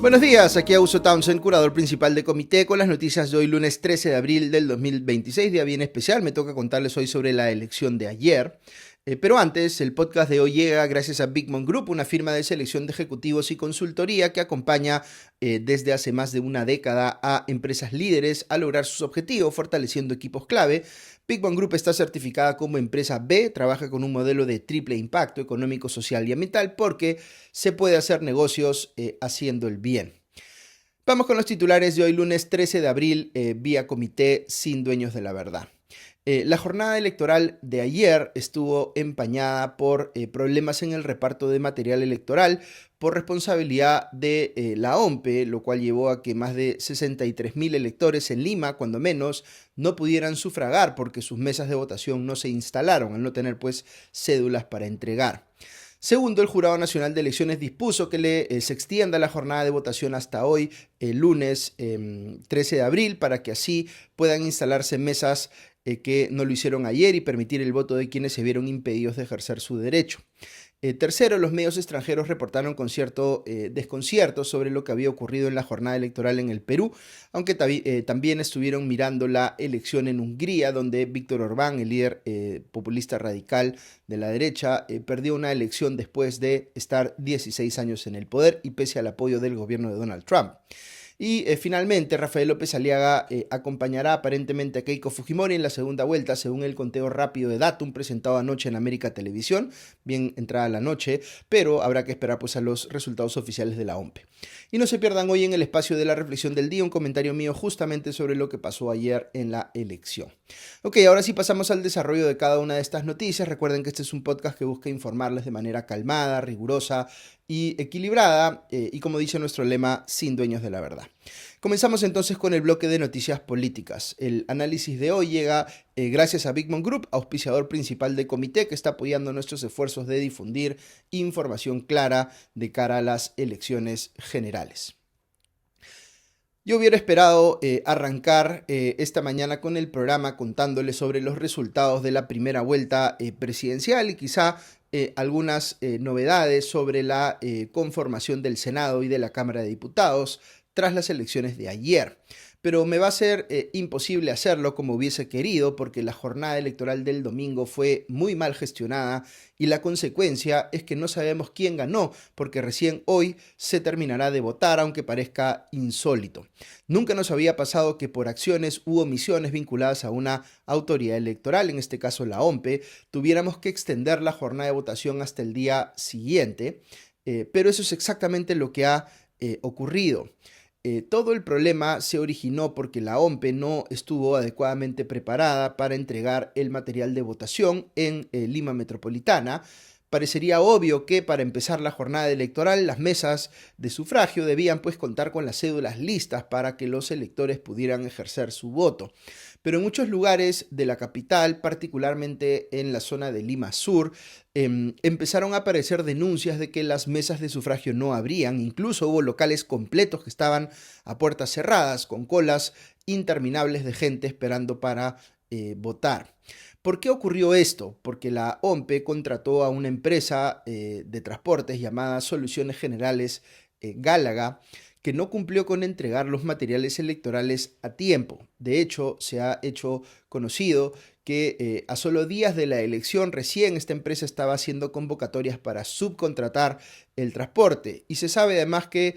Buenos días, aquí Augusto Townsend, curador principal de Comité, con las noticias de hoy, lunes 13 de abril del 2026, día bien especial. Me toca contarles hoy sobre la elección de ayer. Pero antes, el podcast de hoy llega gracias a Bigmont Group, una firma de selección de ejecutivos y consultoría que acompaña desde hace más de una década a empresas líderes a lograr sus objetivos, fortaleciendo equipos clave. Bigmont Group está certificada como empresa B, trabaja con un modelo de triple impacto económico, social y ambiental porque se puede hacer negocios haciendo el bien. Vamos con los titulares de hoy, lunes 13 de abril, vía Comité sin dueños de la verdad. La jornada electoral de ayer estuvo empañada por problemas en el reparto de material electoral por responsabilidad de la OMPE, lo cual llevó a que más de 63.000 electores en Lima, cuando menos, no pudieran sufragar porque sus mesas de votación no se instalaron al no tener pues cédulas para entregar. Segundo, el Jurado Nacional de Elecciones dispuso que se extienda la jornada de votación hasta hoy, el lunes 13 de abril, para que así puedan instalarse mesas que no lo hicieron ayer y permitir el voto de quienes se vieron impedidos de ejercer su derecho. Tercero, los medios extranjeros reportaron con cierto desconcierto sobre lo que había ocurrido en la jornada electoral en el Perú, aunque también estuvieron mirando la elección en Hungría, donde Víctor Orbán, el líder populista radical de la derecha, perdió una elección después de estar 16 años en el poder y pese al apoyo del gobierno de Donald Trump. Y finalmente, Rafael López Aliaga acompañará aparentemente a Keiko Fujimori en la segunda vuelta, según el conteo rápido de Datum presentado anoche en América Televisión, bien entrada la noche, pero habrá que esperar pues a los resultados oficiales de la OMPE. Y no se pierdan hoy en el espacio de la reflexión del día un comentario mío justamente sobre lo que pasó ayer en la elección. Ok, ahora sí pasamos al desarrollo de cada una de estas noticias. Recuerden que este es un podcast que busca informarles de manera calmada, rigurosa y equilibrada, y como dice nuestro lema, sin dueños de la verdad. Comenzamos entonces con el bloque de noticias políticas. El análisis de hoy llega gracias a Bigmont Group, auspiciador principal de Comité, que está apoyando nuestros esfuerzos de difundir información clara de cara a las elecciones generales. Yo hubiera esperado arrancar esta mañana con el programa contándoles sobre los resultados de la primera vuelta presidencial y quizá algunas novedades sobre la conformación del Senado y de la Cámara de Diputados tras las elecciones de ayer. Pero me va a ser imposible hacerlo como hubiese querido porque la jornada electoral del domingo fue muy mal gestionada y la consecuencia es que no sabemos quién ganó porque recién hoy se terminará de votar, aunque parezca insólito. Nunca nos había pasado que por acciones u omisiones vinculadas a una autoridad electoral, en este caso la OMPE, tuviéramos que extender la jornada de votación hasta el día siguiente, pero eso es exactamente lo que ha ocurrido. Todo el problema se originó porque la OMPE no estuvo adecuadamente preparada para entregar el material de votación en Lima Metropolitana. Parecería obvio que para empezar la jornada electoral las mesas de sufragio debían pues contar con las cédulas listas para que los electores pudieran ejercer su voto. Pero en muchos lugares de la capital, particularmente en la zona de Lima Sur, empezaron a aparecer denuncias de que las mesas de sufragio no abrían. Incluso hubo locales completos que estaban a puertas cerradas, con colas interminables de gente esperando para votar. ¿Por qué ocurrió esto? Porque la OMPE contrató a una empresa de transportes llamada Soluciones Generales Gálaga, que no cumplió con entregar los materiales electorales a tiempo. De hecho, se ha hecho conocido que a solo días de la elección recién esta empresa estaba haciendo convocatorias para subcontratar el transporte y se sabe además que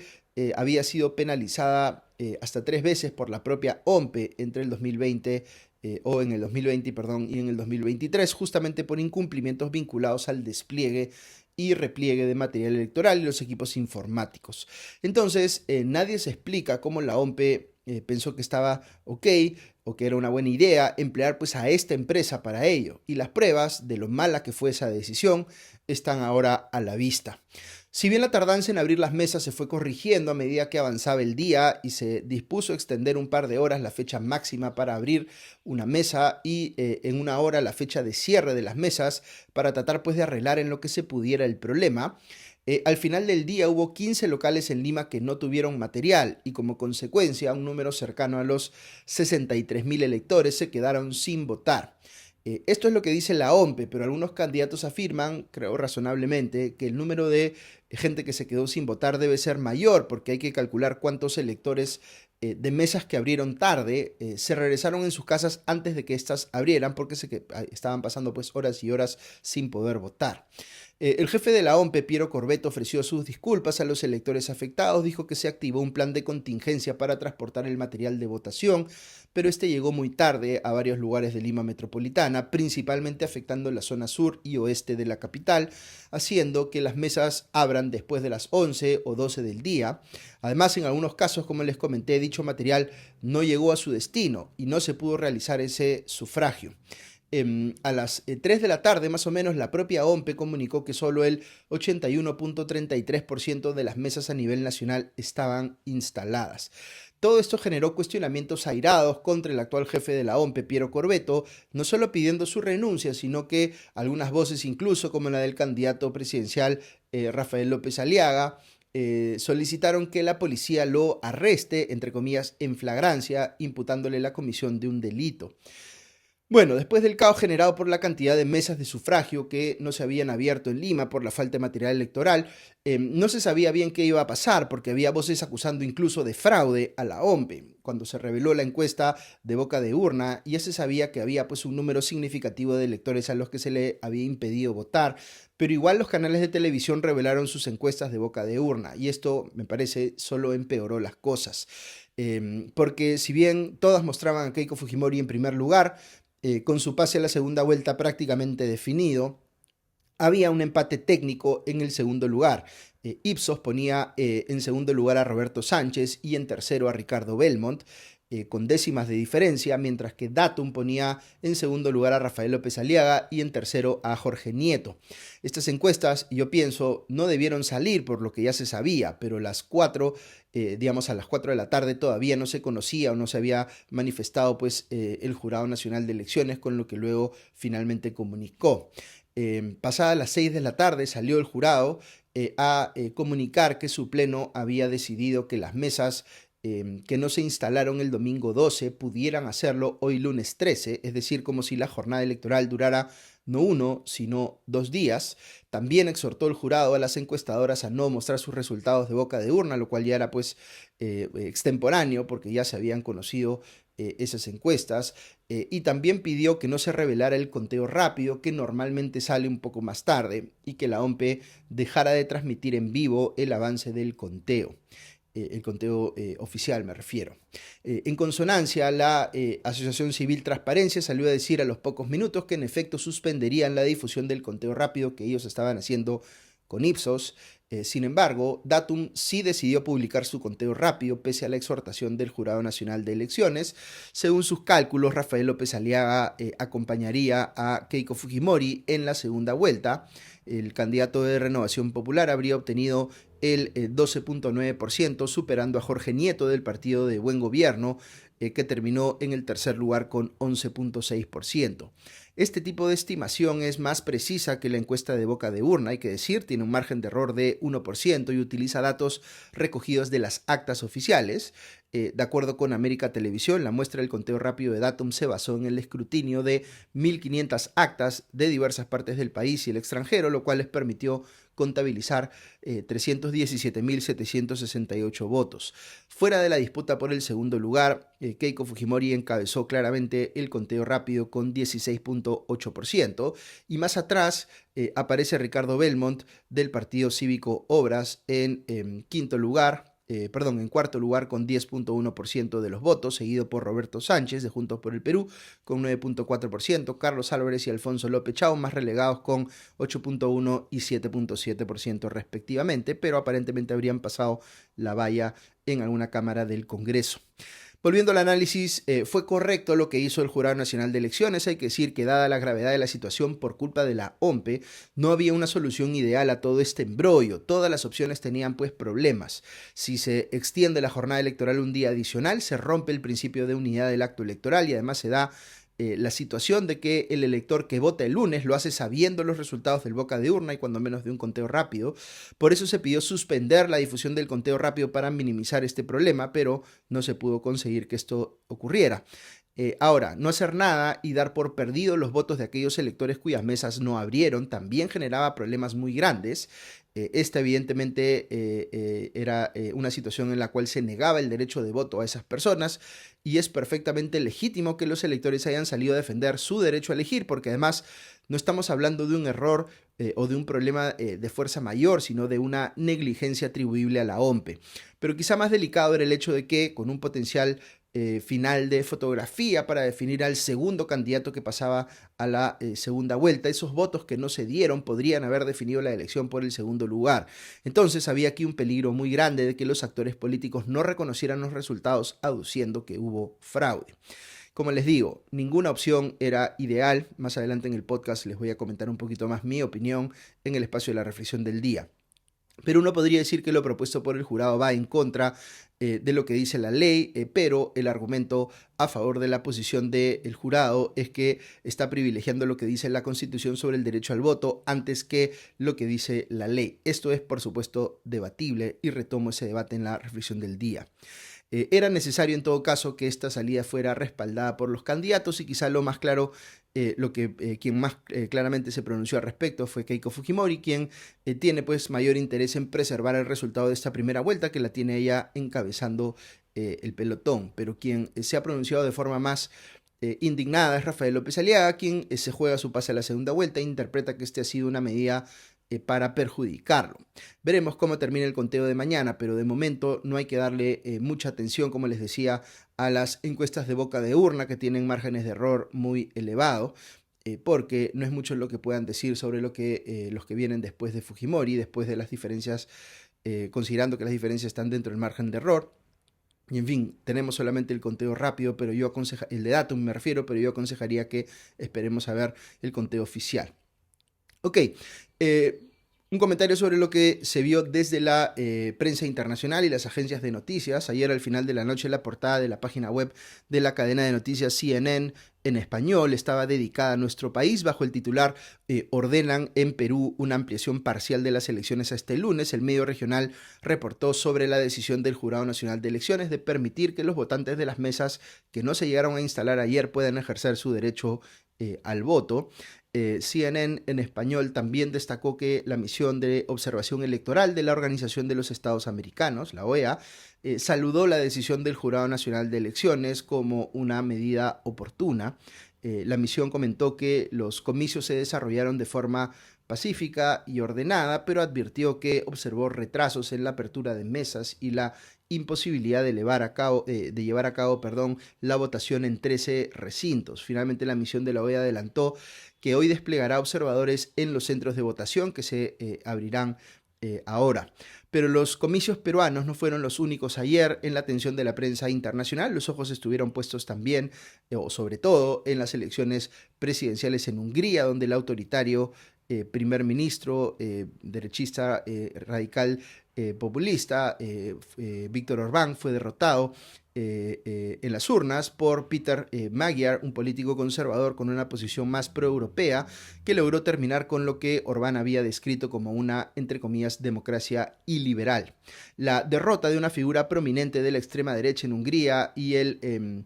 había sido penalizada hasta 3 veces por la propia OMPE entre el 2020 en el 2020, perdón, y en el 2023, justamente por incumplimientos vinculados al despliegue y repliegue de material electoral y los equipos informáticos. Entonces, nadie se explica cómo la OMPE pensó que estaba ok o que era una buena idea emplear pues a esta empresa para ello. Y las pruebas de lo mala que fue esa decisión están ahora a la vista. Si bien la tardanza en abrir las mesas se fue corrigiendo a medida que avanzaba el día y se dispuso a extender un par de horas la fecha máxima para abrir una mesa y en una hora la fecha de cierre de las mesas para tratar pues de arreglar en lo que se pudiera el problema, al final del día hubo 15 locales en Lima que no tuvieron material y como consecuencia un número cercano a los 63.000 electores se quedaron sin votar. Esto es lo que dice la OMPE, pero algunos candidatos afirman, creo razonablemente, que el número de gente que se quedó sin votar debe ser mayor, porque hay que calcular cuántos electores de mesas que abrieron tarde se regresaron en sus casas antes de que éstas abrieran, porque estaban pasando pues horas y horas sin poder votar. El jefe de la OMPE, Piero Corbett, ofreció sus disculpas a los electores afectados, dijo que se activó un plan de contingencia para transportar el material de votación, pero este llegó muy tarde a varios lugares de Lima metropolitana, principalmente afectando la zona sur y oeste de la capital, haciendo que las mesas abran después de las 11 o 12 del día. Además, en algunos casos, como les comenté, dicho material no llegó a su destino y no se pudo realizar ese sufragio. A las 3 de la tarde, más o menos, la propia OMPE comunicó que solo el 81.33% de las mesas a nivel nacional estaban instaladas. Todo esto generó cuestionamientos airados contra el actual jefe de la OMPE, Piero Corvetto, no solo pidiendo su renuncia, sino que algunas voces, incluso como la del candidato presidencial Rafael López Aliaga, solicitaron que la policía lo arreste, entre comillas, en flagrancia, imputándole la comisión de un delito. Bueno, después del caos generado por la cantidad de mesas de sufragio que no se habían abierto en Lima por la falta de material electoral, no se sabía bien qué iba a pasar porque había voces acusando incluso de fraude a la OMPE. Cuando se reveló la encuesta de boca de urna, ya se sabía que había pues un número significativo de electores a los que se le había impedido votar, pero igual los canales de televisión revelaron sus encuestas de boca de urna y esto, me parece, solo empeoró las cosas. Porque si bien todas mostraban a Keiko Fujimori en primer lugar, con su pase a la segunda vuelta prácticamente definido, había un empate técnico en el segundo lugar. Ipsos ponía en segundo lugar a Roberto Sánchez y en tercero a Ricardo Belmont, con décimas de diferencia, mientras que Datum ponía en segundo lugar a Rafael López Aliaga y en tercero a Jorge Nieto. Estas encuestas, yo pienso, no debieron salir por lo que ya se sabía, pero a las 4 de la tarde todavía no se conocía o no se había manifestado pues el Jurado Nacional de Elecciones, con lo que luego finalmente comunicó. Pasadas las 6 de la tarde salió el jurado a comunicar que su pleno había decidido que las mesas que no se instalaron el domingo 12 pudieran hacerlo hoy lunes 13, es decir, como si la jornada electoral durara no 1, sino 2 días. También exhortó el jurado a las encuestadoras a no mostrar sus resultados de boca de urna, lo cual ya era pues extemporáneo porque ya se habían conocido esas encuestas, y también pidió que no se revelara el conteo rápido, que normalmente sale un poco más tarde, y que la OMPE dejara de transmitir en vivo el avance del conteo. El conteo oficial me refiero. En consonancia, la Asociación Civil Transparencia salió a decir a los pocos minutos que en efecto suspenderían la difusión del conteo rápido que ellos estaban haciendo con Ipsos. Sin embargo, Datum sí decidió publicar su conteo rápido pese a la exhortación del Jurado Nacional de Elecciones. Según sus cálculos, Rafael López Aliaga acompañaría a Keiko Fujimori en la segunda vuelta. El candidato de Renovación Popular habría obtenido el 12.9%, superando a Jorge Nieto del Partido de Buen Gobierno, que terminó en el tercer lugar con 11.6%. Este tipo de estimación es más precisa que la encuesta de boca de urna, hay que decir, tiene un margen de error de 1% y utiliza datos recogidos de las actas oficiales. De acuerdo con América Televisión, la muestra del conteo rápido de Datum se basó en el escrutinio de 1.500 actas de diversas partes del país y el extranjero, lo cual les permitió contabilizar 317.768 votos. Fuera de la disputa por el segundo lugar, Keiko Fujimori encabezó claramente el conteo rápido con 16.8%, y más atrás aparece Ricardo Belmont del Partido Cívico Obras en cuarto lugar con 10.1% de los votos, seguido por Roberto Sánchez de Juntos por el Perú con 9.4%, Carlos Álvarez y Alfonso López Chao más relegados con 8.1 y 7.7% respectivamente, pero aparentemente habrían pasado la valla en alguna cámara del Congreso. Volviendo al análisis, fue correcto lo que hizo el Jurado Nacional de Elecciones. Hay que decir que, dada la gravedad de la situación por culpa de la OMPE, no había una solución ideal a todo este embrollo. Todas las opciones tenían pues problemas. Si se extiende la jornada electoral un día adicional, se rompe el principio de unidad del acto electoral y además se da la situación de que el elector que vota el lunes lo hace sabiendo los resultados del boca de urna y cuando menos de un conteo rápido. Por eso se pidió suspender la difusión del conteo rápido para minimizar este problema, pero no se pudo conseguir que esto ocurriera. Ahora, no hacer nada y dar por perdido los votos de aquellos electores cuyas mesas no abrieron también generaba problemas muy grandes. Esta evidentemente era una situación en la cual se negaba el derecho de voto a esas personas y es perfectamente legítimo que los electores hayan salido a defender su derecho a elegir, porque además no estamos hablando de un error o de un problema de fuerza mayor, sino de una negligencia atribuible a la OMPE. Pero quizá más delicado era el hecho de que con un potencial final de fotografía para definir al segundo candidato que pasaba a la segunda vuelta. Esos votos que no se dieron podrían haber definido la elección por el segundo lugar. Entonces había aquí un peligro muy grande de que los actores políticos no reconocieran los resultados aduciendo que hubo fraude. Como les digo, ninguna opción era ideal. Más adelante en el podcast les voy a comentar un poquito más mi opinión en el espacio de la reflexión del día. Pero uno podría decir que lo propuesto por el jurado va en contra de lo que dice la ley, pero el argumento a favor de la posición del jurado es que está privilegiando lo que dice la Constitución sobre el derecho al voto antes que lo que dice la ley. Esto es, por supuesto, debatible y retomo ese debate en la reflexión del día. Era necesario en todo caso que esta salida fuera respaldada por los candidatos y quizá lo más claro, quien más claramente se pronunció al respecto fue Keiko Fujimori, quien tiene pues mayor interés en preservar el resultado de esta primera vuelta que la tiene ella encabezando el pelotón, pero quien se ha pronunciado de forma más indignada es Rafael López Aliaga, quien se juega su pase a la segunda vuelta e interpreta que este ha sido una medida para perjudicarlo. Veremos cómo termina el conteo de mañana, pero de momento no hay que darle mucha atención, como les decía, a las encuestas de boca de urna que tienen márgenes de error muy elevados, porque no es mucho lo que puedan decir sobre los que vienen después de Fujimori, después de las diferencias, considerando que las diferencias están dentro del margen de error. Y en fin, tenemos solamente el conteo rápido, pero yo el de datum me refiero, pero yo aconsejaría que esperemos a ver el conteo oficial. Ok, un comentario sobre lo que se vio desde la prensa internacional y las agencias de noticias. Ayer al final de la noche la portada de la página web de la cadena de noticias CNN en español estaba dedicada a nuestro país bajo el titular ordenan en Perú una ampliación parcial de las elecciones a este lunes. El medio regional reportó sobre la decisión del Jurado Nacional de Elecciones de permitir que los votantes de las mesas que no se llegaron a instalar ayer puedan ejercer su derecho al voto. CNN en español también destacó que la misión de observación electoral de la Organización de los Estados Americanos, la OEA, saludó la decisión del Jurado Nacional de Elecciones como una medida oportuna. La misión comentó que los comicios se desarrollaron de forma pacífica y ordenada, pero advirtió que observó retrasos en la apertura de mesas y la imposibilidad de llevar a cabo la votación en 13 recintos. Finalmente, la misión de la OEA adelantó que hoy desplegará observadores en los centros de votación que se abrirán ahora. Pero los comicios peruanos no fueron los únicos ayer en la atención de la prensa internacional. Los ojos estuvieron puestos también, o sobre todo, en las elecciones presidenciales en Hungría, donde el autoritario primer ministro derechista radical populista Víctor Orbán fue derrotado en las urnas por Peter Magyar, un político conservador con una posición más pro-europea que logró terminar con lo que Orbán había descrito como una, entre comillas, democracia iliberal. La derrota de una figura prominente de la extrema derecha en Hungría y el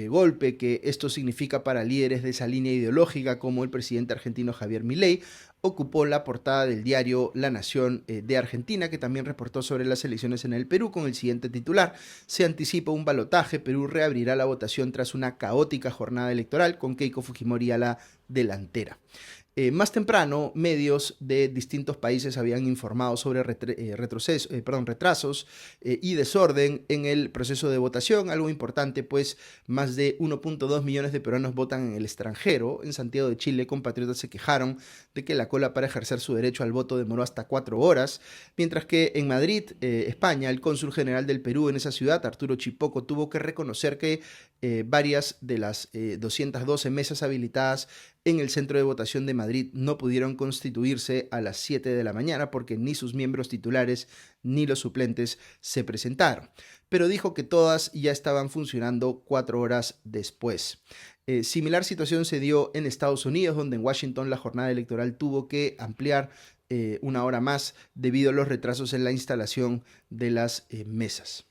golpe que esto significa para líderes de esa línea ideológica como el presidente argentino Javier Milei ocupó la portada del diario La Nación de Argentina, que también reportó sobre las elecciones en el Perú con el siguiente titular: se anticipa un balotaje, Perú reabrirá la votación tras una caótica jornada electoral con Keiko Fujimori a la delantera. Más temprano, medios de distintos países habían informado sobre retrasos y desorden en el proceso de votación, algo importante, pues más de 1.2 millones de peruanos votan en el extranjero. En Santiago de Chile, compatriotas se quejaron de que la cola para ejercer su derecho al voto demoró hasta 4 horas, mientras que en Madrid, España, el cónsul general del Perú en esa ciudad, Arturo Chipoco, tuvo que reconocer que varias de las 212 mesas habilitadas en el centro de votación de Madrid no pudieron constituirse a las 7 de la mañana porque ni sus miembros titulares ni los suplentes se presentaron. Pero dijo que todas ya estaban funcionando 4 horas después. Similar situación se dio en Estados Unidos, donde en Washington la jornada electoral tuvo que ampliar 1 hora más debido a los retrasos en la instalación de las mesas.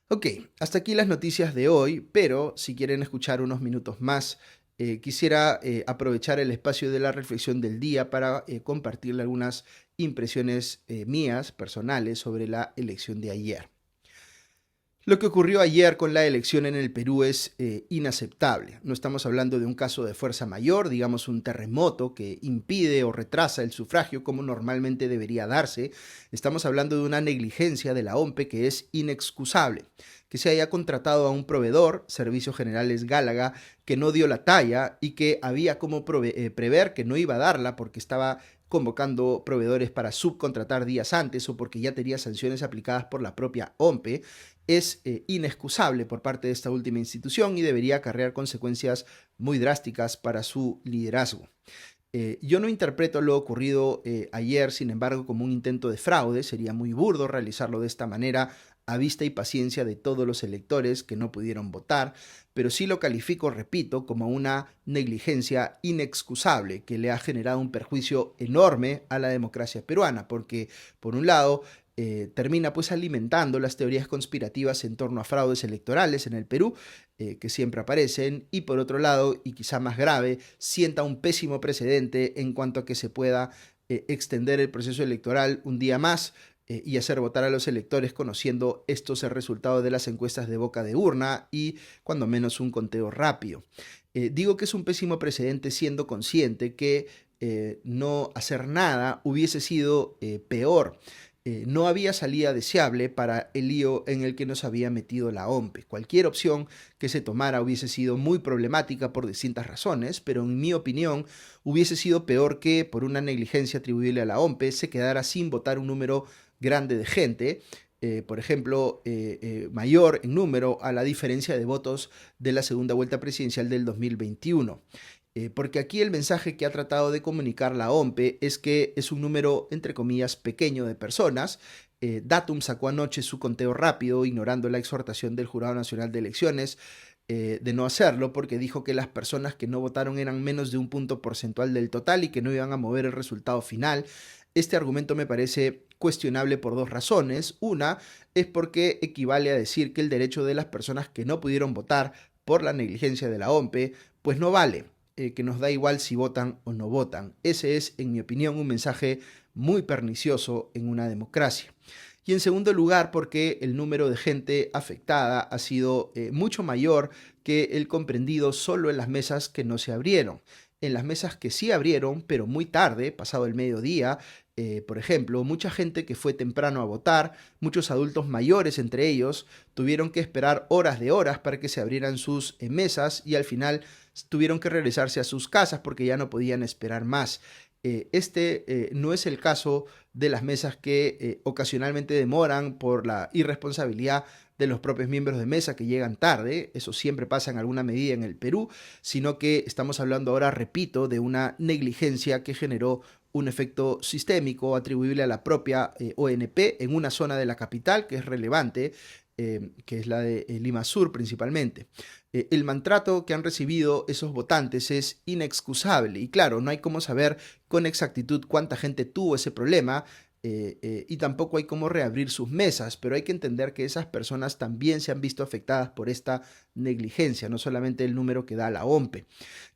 Ok, hasta aquí las noticias de hoy, pero si quieren escuchar unos minutos más, quisiera aprovechar el espacio de la reflexión del día para compartirle algunas impresiones mías, personales, sobre la elección de ayer. Lo que ocurrió ayer con la elección en el Perú es inaceptable. No estamos hablando de un caso de fuerza mayor, digamos un terremoto que impide o retrasa el sufragio como normalmente debería darse. Estamos hablando de una negligencia de la OMPE que es inexcusable. Que se haya contratado a un proveedor, Servicios Generales Gálaga, que no dio la talla y que había como prever que no iba a darla porque estaba convocando proveedores para subcontratar días antes o porque ya tenía sanciones aplicadas por la propia OMPE, es inexcusable por parte de esta última institución y debería acarrear consecuencias muy drásticas para su liderazgo. Yo no interpreto lo ocurrido ayer, sin embargo, como un intento de fraude. Sería muy burdo realizarlo de esta manera a vista y paciencia de todos los electores que no pudieron votar, pero sí lo califico, repito, como una negligencia inexcusable que le ha generado un perjuicio enorme a la democracia peruana, porque por un lado termina pues alimentando las teorías conspirativas en torno a fraudes electorales en el Perú, que siempre aparecen, y por otro lado, y quizá más grave, sienta un pésimo precedente en cuanto a que se pueda extender el proceso electoral un día más y hacer votar a los electores conociendo estos el resultado de las encuestas de boca de urna y cuando menos un conteo rápido. Digo que es un pésimo precedente siendo consciente que no hacer nada hubiese sido peor. No había salida deseable para el lío en el que nos había metido la OMPE. Cualquier opción que se tomara hubiese sido muy problemática por distintas razones, pero en mi opinión hubiese sido peor que por una negligencia atribuible a la OMPE se quedara sin votar un número grande de gente, por ejemplo, mayor en número a la diferencia de votos de la segunda vuelta presidencial del 2021. Porque aquí el mensaje que ha tratado de comunicar la OMPE es que es un número, entre comillas, pequeño de personas. Datum sacó anoche su conteo rápido, ignorando la exhortación del Jurado Nacional de Elecciones de no hacerlo, porque dijo que las personas que no votaron eran menos de un punto porcentual del total y que no iban a mover el resultado final. Este argumento me parece cuestionable por dos razones. Una es porque equivale a decir que el derecho de las personas que no pudieron votar por la negligencia de la OMPE, pues no vale. Que nos da igual si votan o no votan. Ese es, en mi opinión, un mensaje muy pernicioso en una democracia. Y en segundo lugar, porque el número de gente afectada ha sido mucho mayor que el comprendido solo en las mesas que no se abrieron. En las mesas que sí abrieron, pero muy tarde, pasado el mediodía, por ejemplo, mucha gente que fue temprano a votar, muchos adultos mayores entre ellos, tuvieron que esperar horas de horas para que se abrieran sus mesas y al final tuvieron que regresarse a sus casas porque ya no podían esperar más. No es el caso de las mesas que ocasionalmente demoran por la irresponsabilidad de los propios miembros de mesa que llegan tarde, eso siempre pasa en alguna medida en el Perú, sino que estamos hablando ahora, repito, de una negligencia que generó un efecto sistémico atribuible a la propia ONP en una zona de la capital que es relevante, que es la de Lima Sur principalmente. El maltrato que han recibido esos votantes es inexcusable y claro, no hay cómo saber con exactitud cuánta gente tuvo ese problema, y tampoco hay cómo reabrir sus mesas, pero hay que entender que esas personas también se han visto afectadas por esta negligencia, no solamente el número que da la OMPE.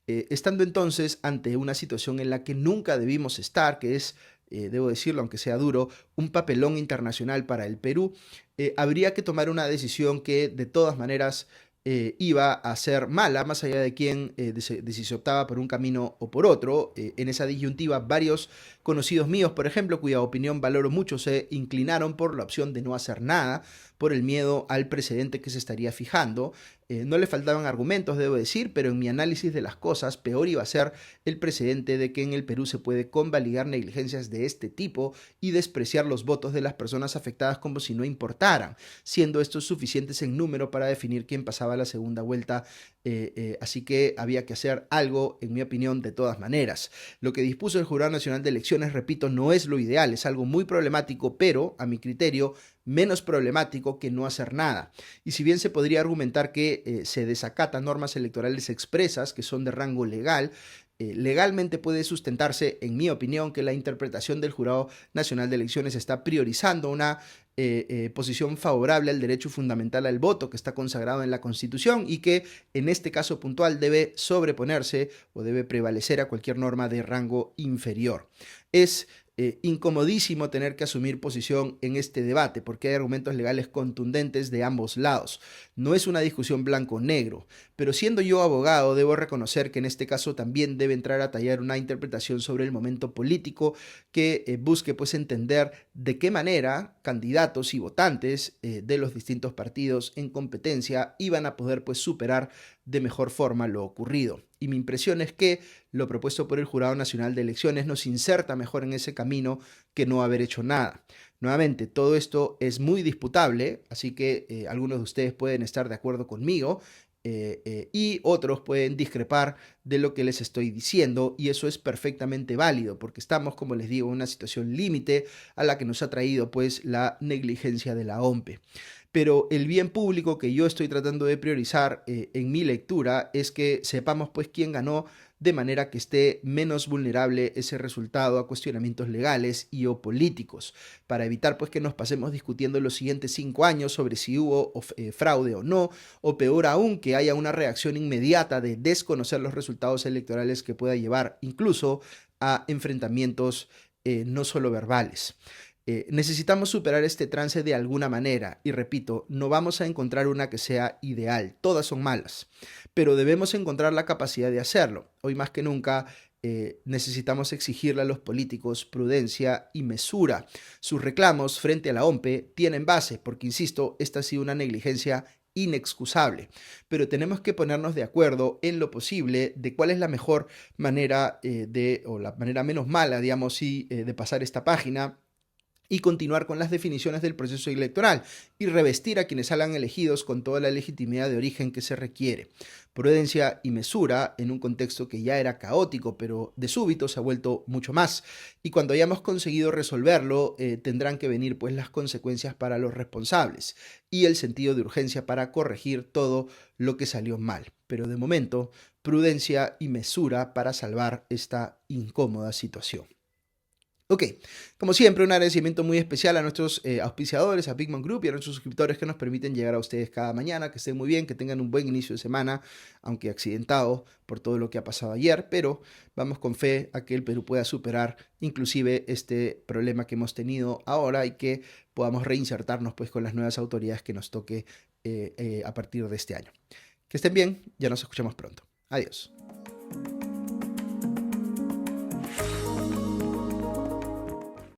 Estando entonces ante una situación en la que nunca debimos estar, que es, debo decirlo aunque sea duro, un papelón internacional para el Perú, habría que tomar una decisión que de todas maneras iba a ser mala, más allá de quién de si se optaba por un camino o por otro. En esa disyuntiva, varios conocidos míos, por ejemplo, cuya opinión valoro mucho, se inclinaron por la opción de no hacer nada, por el miedo al precedente que se estaría fijando. No le faltaban argumentos, debo decir, pero en mi análisis de las cosas, peor iba a ser el precedente de que en el Perú se puede convalidar negligencias de este tipo y despreciar los votos de las personas afectadas como si no importaran, siendo estos suficientes en número para definir quién pasaba a la segunda vuelta. Así que había que hacer algo, en mi opinión, de todas maneras. Lo que dispuso el Jurado Nacional de Elecciones, repito, no es lo ideal, es algo muy problemático, pero, a mi criterio, menos problemático que no hacer nada. Y si bien se podría argumentar que se desacatan normas electorales expresas que son de rango legal, legalmente puede sustentarse, en mi opinión, que la interpretación del Jurado Nacional de Elecciones está priorizando una posición favorable al derecho fundamental al voto que está consagrado en la Constitución y que en este caso puntual debe sobreponerse o debe prevalecer a cualquier norma de rango inferior. Es incomodísimo tener que asumir posición en este debate porque hay argumentos legales contundentes de ambos lados. No es una discusión blanco-negro, pero siendo yo abogado debo reconocer que en este caso también debe entrar a tallar una interpretación sobre el momento político que busque pues entender de qué manera candidatos y votantes de los distintos partidos en competencia iban a poder pues superar de mejor forma lo ocurrido. Y mi impresión es que lo propuesto por el Jurado Nacional de Elecciones nos inserta mejor en ese camino que no haber hecho nada. Nuevamente, todo esto es muy disputable, así que algunos de ustedes pueden estar de acuerdo conmigo y otros pueden discrepar de lo que les estoy diciendo, y eso es perfectamente válido porque estamos, como les digo, en una situación límite a la que nos ha traído pues la negligencia de la OMPE. Pero el bien público que yo estoy tratando de priorizar en mi lectura es que sepamos pues quién ganó, de manera que esté menos vulnerable ese resultado a cuestionamientos legales y o políticos, para evitar pues que nos pasemos discutiendo los siguientes 5 años sobre si hubo fraude o no, o peor aún, que haya una reacción inmediata de desconocer los resultados electorales que pueda llevar incluso a enfrentamientos no solo verbales. Necesitamos superar este trance de alguna manera y repito, no vamos a encontrar una que sea ideal, todas son malas, pero debemos encontrar la capacidad de hacerlo. Hoy más que nunca necesitamos exigirle a los políticos prudencia y mesura. Sus reclamos frente a la OMPE tienen base, porque insisto, esta ha sido una negligencia inexcusable, pero tenemos que ponernos de acuerdo en lo posible de cuál es la mejor manera o la manera menos mala, digamos, de pasar esta página y continuar con las definiciones del proceso electoral y revestir a quienes salgan elegidos con toda la legitimidad de origen que se requiere. Prudencia y mesura en un contexto que ya era caótico, pero de súbito se ha vuelto mucho más. Y cuando hayamos conseguido resolverlo, tendrán que venir pues las consecuencias para los responsables y el sentido de urgencia para corregir todo lo que salió mal. Pero de momento, prudencia y mesura para salvar esta incómoda situación. Ok, como siempre, un agradecimiento muy especial a nuestros auspiciadores, a Bigman Group y a nuestros suscriptores que nos permiten llegar a ustedes cada mañana. Que estén muy bien, que tengan un buen inicio de semana, aunque accidentado por todo lo que ha pasado ayer, pero vamos con fe a que el Perú pueda superar inclusive este problema que hemos tenido ahora y que podamos reinsertarnos pues con las nuevas autoridades que nos toque a partir de este año. Que estén bien, ya nos escuchamos pronto. Adiós.